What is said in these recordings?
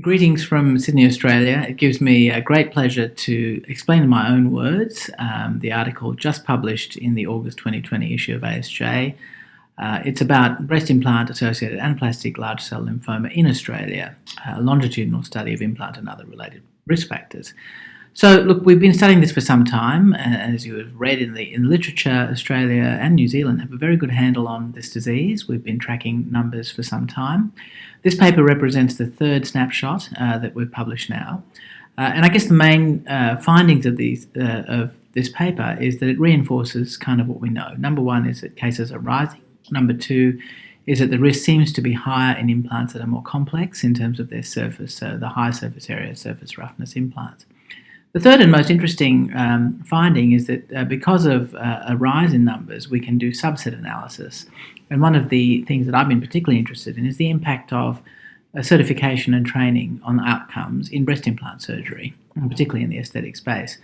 Greetings from Sydney, Australia. It gives me a great pleasure to explain in my own words the article just published in the August 2020 issue of ASJ. It's about breast implant-associated anaplastic large cell lymphoma in Australia, a longitudinal study of implant and other related risk factors. So, look, we've been studying this for some time, and as you have read in the literature, Australia and New Zealand have a very good handle on this disease. We've been tracking numbers for some time. This paper represents the third snapshot that we've published now. And I guess the main findings of this paper is that it reinforces kind of what we know. Number one is that cases are rising. Number two is that the risk seems to be higher in implants that are more complex in terms of their surface, so the high surface area, surface roughness implants. The third and most interesting finding is that because of a rise in numbers, we can do subset analysis. And one of the things that I've been particularly interested in is the impact of certification and training on outcomes in breast implant surgery, particularly in the aesthetic space.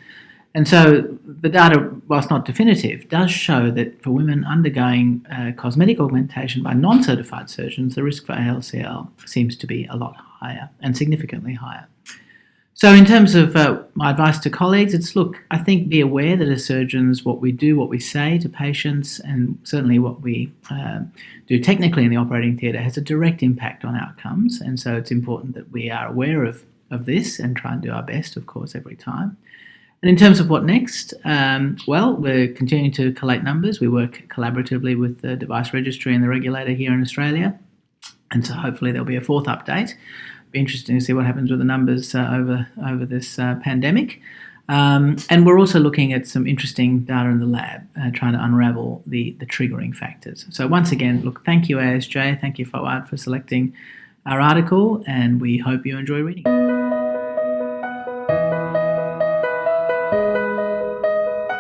And so the data, whilst not definitive, does show that for women undergoing cosmetic augmentation by non-certified surgeons, the risk for ALCL seems to be a lot higher and significantly higher. So in terms of my advice to colleagues, it's look, I think be aware that as surgeons, what we do, what we say to patients, and certainly what we do technically in the operating theatre has a direct impact on outcomes. And so it's important that we are aware of this and try and do our best, of course, every time. And in terms of what next, well, we're continuing to collate numbers. We work collaboratively with the device registry and the regulator here in Australia. And so hopefully there'll be a fourth update. Be interesting to see what happens with the numbers over this pandemic. And we're also looking at some interesting data in the lab, trying to unravel the triggering factors. So once again, look, thank you ASJ, thank you FOAD for selecting our article, and we hope you enjoy reading it.